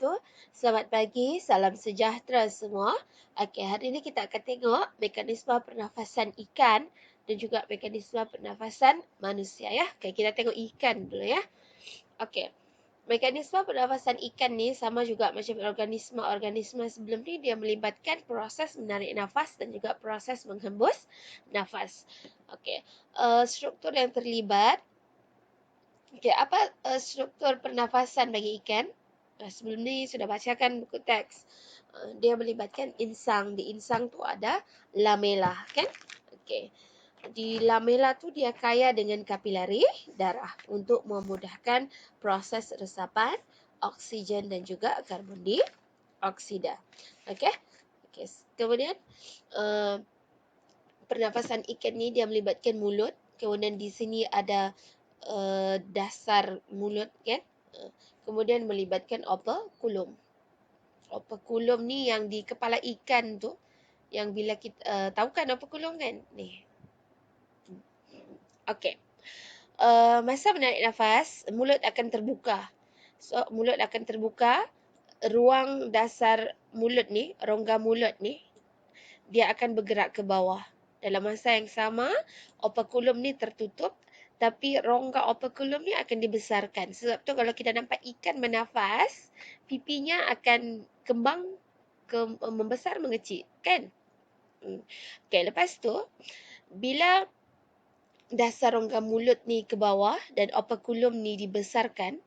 wabarakatuh. Selamat pagi, salam sejahtera semua. Okey, hari ini kita akan tengok mekanisme pernafasan ikan dan juga mekanisme pernafasan manusia ya. Okey, kita tengok ikan dulu ya. Okey. Mekanisme pernafasan ikan ni sama juga macam organisme-organisme sebelum ni, dia melibatkan proses menarik nafas dan juga proses menghembus nafas. Okey. Struktur yang terlibat. Okey, apa struktur pernafasan bagi ikan? Sebelum ni sudah bacakan buku teks. Dia melibatkan insang. Di insang tu ada lamela, kan? Okey. Di lamela tu dia kaya dengan kapilari darah untuk memudahkan proses resapan oksigen dan juga karbon dioksida. Okey. Okey. Kemudian pernafasan ikan ni dia melibatkan mulut. Kemudian di sini ada dasar mulut, kan? Kemudian melibatkan operculum. Operculum ni yang di kepala ikan tu, yang bila kita tahu kan operculum kan? Ni. Okey. Masa menarik nafas, mulut akan terbuka. So, mulut akan terbuka. Ruang dasar mulut ni, rongga mulut ni, dia akan bergerak ke bawah. Dalam masa yang sama, operculum ni tertutup, tapi rongga operculum ni akan dibesarkan. Sebab tu kalau kita nampak ikan bernafas, pipinya akan kembang membesar mengecil, kan? Okey, lepas tu bila dasar rongga mulut ni ke bawah dan operculum ni dibesarkan,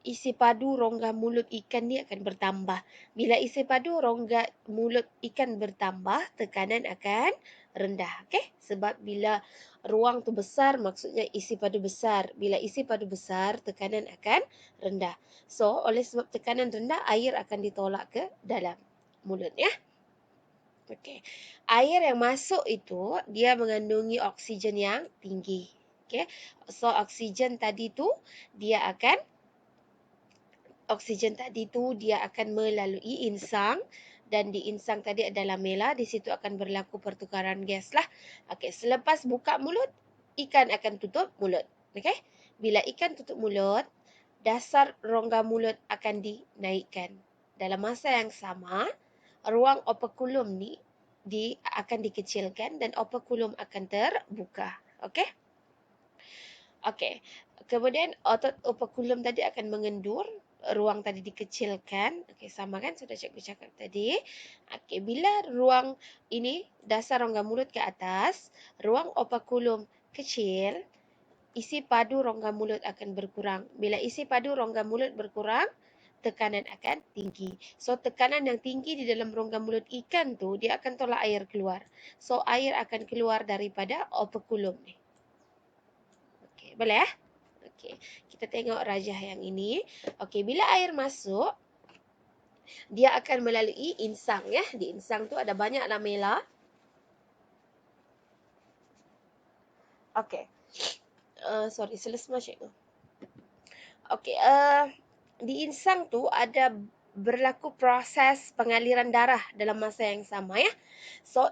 isi padu rongga mulut ikan ni akan bertambah. Bila isi padu rongga mulut ikan bertambah, tekanan akan rendah. Okey? Sebab bila ruang tu besar, maksudnya isi padu besar. Bila isi padu besar, tekanan akan rendah. So, oleh sebab tekanan rendah, air akan ditolak ke dalam mulut, ya. Okey. Air yang masuk itu, dia mengandungi oksigen yang tinggi. Okey. So, oksigen tadi tu, dia akan melalui insang, dan di insang tadi ada lamela, di situ akan berlaku pertukaran gas lah. Okey, selepas buka mulut, ikan akan tutup mulut. Okey? Bila ikan tutup mulut, dasar rongga mulut akan dinaikkan. Dalam masa yang sama, ruang operculum ni akan dikecilkan dan operculum akan terbuka. Okey? Okey. Kemudian otot operculum tadi akan mengendur, ruang tadi dikecilkan. Okey, sama kan sudah cikgu cakap tadi. Okey, bila ruang ini dasar rongga mulut ke atas, ruang operculum kecil, isi padu rongga mulut akan berkurang. Bila isi padu rongga mulut berkurang, tekanan akan tinggi. So, tekanan yang tinggi di dalam rongga mulut ikan tu, dia akan tolak air keluar. So, air akan keluar daripada operculum ni. Okey, boleh ya? Okey, kita tengok rajah yang ini. Okey, bila air masuk, dia akan melalui insang, ya. Di insang tu ada banyak lamela. Okey. Sorry, selesma cikgu. Okey, di insang tu ada berlaku proses pengaliran darah dalam masa yang sama, ya. So,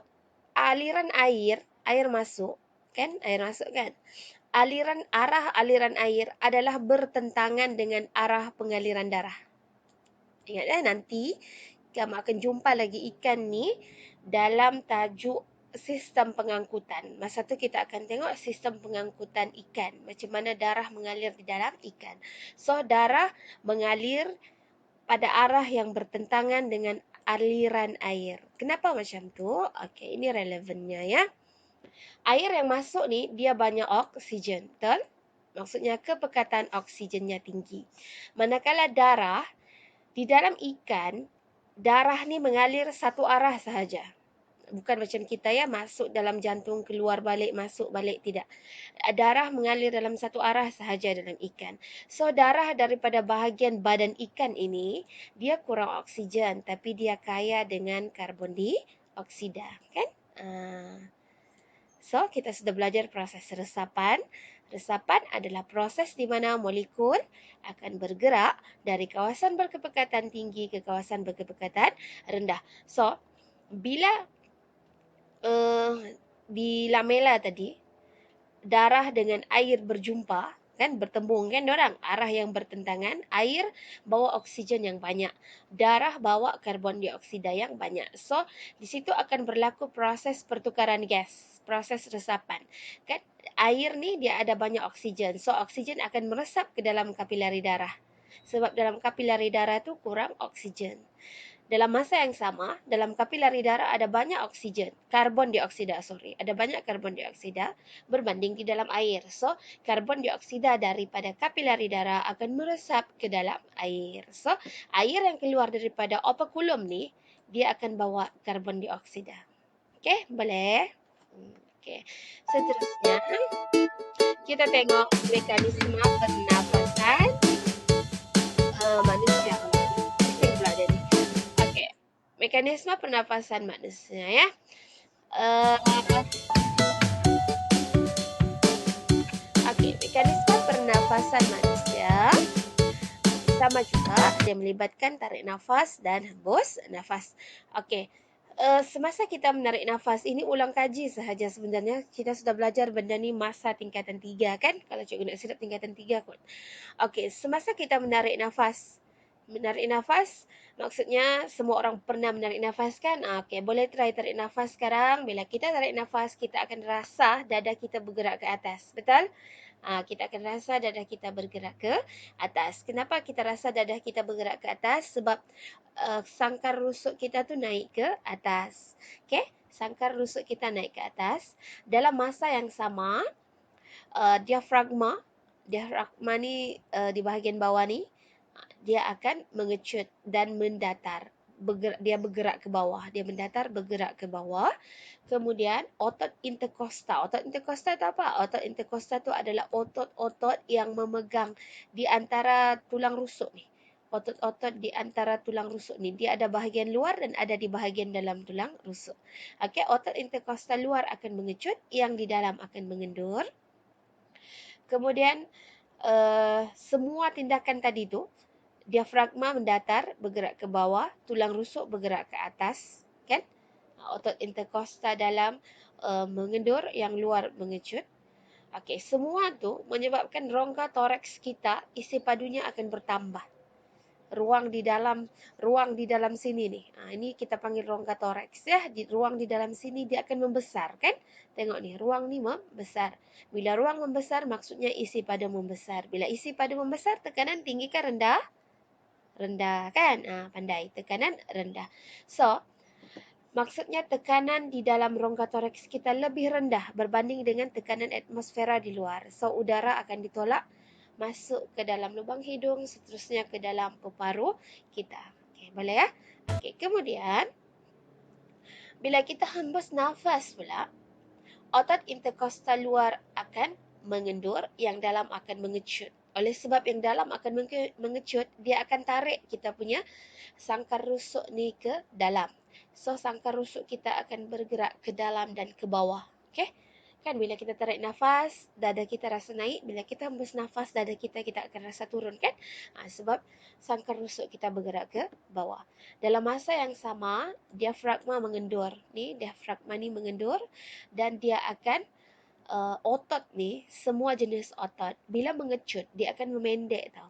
aliran air masuk, kan? Air masuk, kan? Arah aliran air adalah bertentangan dengan arah pengaliran darah. Ingat ya, nanti kamu akan jumpa lagi ikan ni dalam tajuk sistem pengangkutan. Masa tu kita akan tengok sistem pengangkutan ikan. Macam mana darah mengalir di dalam ikan. So, darah mengalir pada arah yang bertentangan dengan aliran air. Kenapa macam tu? Okey, ini relevannya, ya. Air yang masuk ni, dia banyak oksigen. Betul? Maksudnya kepekatan oksigennya tinggi. Manakala darah, di dalam ikan, darah ni mengalir satu arah sahaja. Bukan macam kita, ya, masuk dalam jantung, keluar balik, masuk balik, tidak. Darah mengalir dalam satu arah sahaja dalam ikan. So, darah daripada bahagian badan ikan ini, dia kurang oksigen, tapi dia kaya dengan karbon dioksida, kan? So, kita sudah belajar proses resapan. Resapan adalah proses di mana molekul akan bergerak dari kawasan berkepekatan tinggi ke kawasan berkepekatan rendah. So, bila di lamela tadi, darah dengan air berjumpa, kan bertembung kan orang, arah yang bertentangan. Air bawa oksigen yang banyak, darah bawa karbon dioksida yang banyak. So di situ akan berlaku proses pertukaran gas, proses resapan kan. Air ni dia ada banyak oksigen, so oksigen akan meresap ke dalam kapilari darah, sebab dalam kapilari darah tu kurang oksigen. Dalam masa yang sama, dalam kapilari darah ada banyak oksigen, karbon dioksida, ada banyak karbon dioksida berbanding di dalam air. So, karbon dioksida daripada kapilari darah akan meresap ke dalam air. So, air yang keluar daripada operculum ni, dia akan bawa karbon dioksida. Okey, boleh? Okey. Seterusnya, kita tengok mekanisme pernafasan manusia. Bising pula dia ni. Okey. Mekanisme pernafasan manusia ya. Okey, mekanisme pernafasan manusia sama juga dia melibatkan tarik nafas dan hembus nafas. Okey. Semasa kita menarik nafas, ini ulang kaji sahaja sebenarnya. Kita sudah belajar benda ni masa tingkatan 3 kan? Kalau cikgu nak silap tingkatan 3 kot. Okey, semasa kita menarik nafas. Menarik nafas maksudnya semua orang pernah menarik nafas kan? Okey, boleh try tarik nafas sekarang. Bila kita tarik nafas, kita akan rasa dada kita bergerak ke atas. Betul? Kita akan rasa dadah kita bergerak ke atas. Kenapa kita rasa dadah kita bergerak ke atas? Sebab sangkar rusuk kita tu naik ke atas. Okey? Sangkar rusuk kita naik ke atas. Dalam masa yang sama, diafragma ni di bahagian bawah ni, dia akan mengecut dan mendatar. Dia bergerak ke bawah. Dia mendatar, bergerak ke bawah. Kemudian otot interkosta. Otot interkosta tu apa? Otot interkosta tu adalah otot-otot yang memegang di antara tulang rusuk ni. Otot-otot di antara tulang rusuk ni. Dia ada bahagian luar dan ada di bahagian dalam tulang rusuk. Okey, otot interkosta luar akan mengecut, yang di dalam akan mengendur. Kemudian semua tindakan tadi tu, diafragma mendatar, bergerak ke bawah, tulang rusuk bergerak ke atas, kan? Otot interkosta dalam mengendur, yang luar mengecut. Okey, semua tu menyebabkan rongga toraks kita isi padunya akan bertambah. Ruang di dalam sini ni. Ini kita panggil rongga toraks ya. Ruang di dalam sini dia akan membesar kan? Tengok ni, ruang ni membesar. Bila ruang membesar maksudnya isi padu membesar. Bila isi padu membesar, tekanan tinggi kan rendah? Rendah kan? Pandai. Tekanan rendah. So, maksudnya tekanan di dalam rongga toraks kita lebih rendah berbanding dengan tekanan atmosfera di luar. So, udara akan ditolak masuk ke dalam lubang hidung, seterusnya ke dalam paru-paru kita. Okey, boleh ya? Okey, kemudian bila kita hembus nafas pula, otot interkostal luar akan mengendur, yang dalam akan mengecut. Oleh sebab yang dalam akan mengecut, dia akan tarik kita punya sangkar rusuk ni ke dalam. So, sangkar rusuk kita akan bergerak ke dalam dan ke bawah. Okey? Kan bila kita tarik nafas, dada kita rasa naik. Bila kita hembus nafas, dada kita akan rasa turun kan? Sebab sangkar rusuk kita bergerak ke bawah. Dalam masa yang sama, diafragma mengendur. Diafragma ni mengendur dan dia akan otot ni, semua jenis otot, bila mengecut, dia akan memendek tau.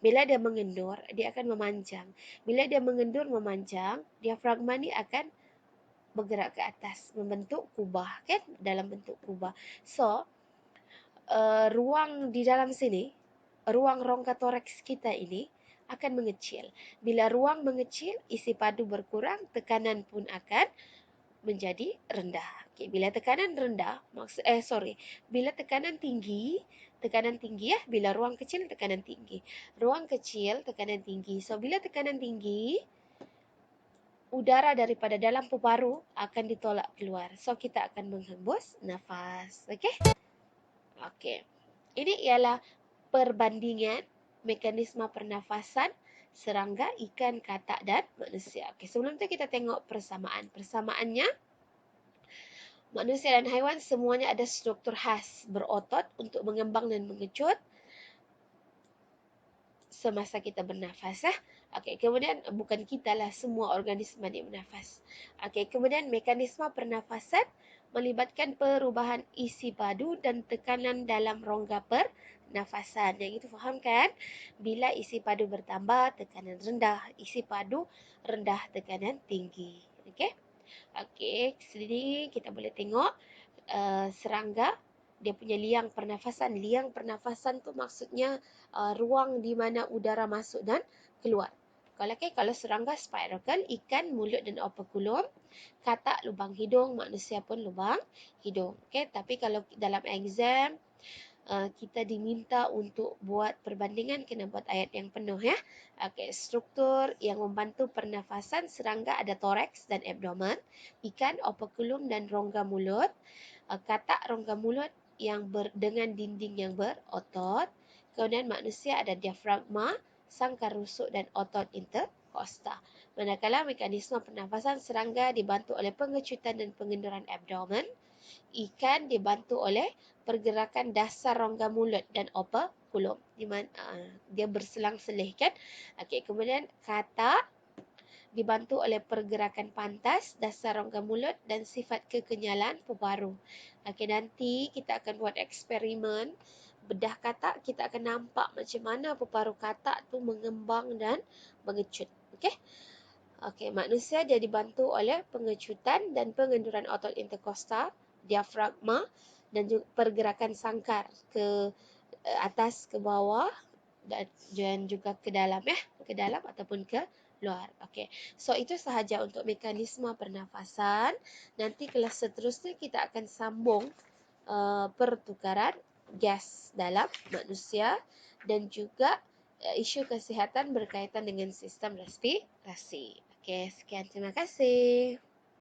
Bila dia mengendur, dia akan memanjang. Bila dia mengendur memanjang, diafragma ni akan bergerak ke atas, membentuk kubah kan, dalam bentuk kubah. So, ruang di dalam sini, ruang rongga toraks kita ini akan mengecil. Bila ruang mengecil, isi padu berkurang, tekanan pun akan menjadi rendah. Okay, bila tekanan rendah, bila tekanan tinggi ya, bila ruang kecil tekanan tinggi. Ruang kecil tekanan tinggi. So, bila tekanan tinggi, udara daripada dalam paru-paru akan ditolak keluar. So, kita akan menghembus nafas. Okey? Okey. Ini ialah perbandingan mekanisme pernafasan serangga, ikan, katak dan manusia. Okey, sebelum tu kita tengok persamaan. Persamaannya, manusia dan haiwan semuanya ada struktur khas berotot untuk mengembang dan mengecut semasa kita bernafas. Okey, kemudian bukan kita lah, semua organisma dia bernafas. Okey, kemudian mekanisme pernafasan melibatkan perubahan isi padu dan tekanan dalam rongga pernafasan. Yang itu faham kan? Bila isi padu bertambah, tekanan rendah. Isi padu rendah, tekanan tinggi. Okey? Okey, sini kita boleh tengok serangga dia punya liang pernafasan. Liang pernafasan tu maksudnya ruang di mana udara masuk dan keluar. Kalau serangga spiral kan, ikan mulut dan operculum, katak lubang hidung, manusia pun lubang hidung. Okay? Tapi kalau dalam exam kita diminta untuk buat perbandingan, kena buat ayat yang penuh ya. Okay, struktur yang membantu pernafasan serangga ada toraks dan abdomen, ikan operculum dan rongga mulut, katak rongga mulut yang dengan dinding yang berotot. Kemudian manusia ada diafragma, sangkar rusuk dan otot interkosta. Manakala mekanisme pernafasan serangga dibantu oleh pengecutan dan pengenduran abdomen, ikan dibantu oleh pergerakan dasar rongga mulut dan operculum. Di mana dia berselang-selih kan. Okey, kemudian katak dibantu oleh pergerakan pantas, dasar rongga mulut dan sifat kekenyalan peparu. Okey, nanti kita akan buat eksperimen bedah katak, kita akan nampak macam mana peparu katak tu mengembang dan mengecut. Okey. Okey, manusia dia dibantu oleh pengecutan dan pengenduran otot interkosta, diafragma dan juga pergerakan sangkar ke atas ke bawah dan juga ke dalam ya, ke dalam ataupun ke luar. Okey. So itu sahaja untuk mekanisme pernafasan. Nanti kelas seterusnya kita akan sambung pertukaran gas dalam manusia dan juga isu kesihatan berkaitan dengan sistem respirasi. Okey, sekian, terima kasih.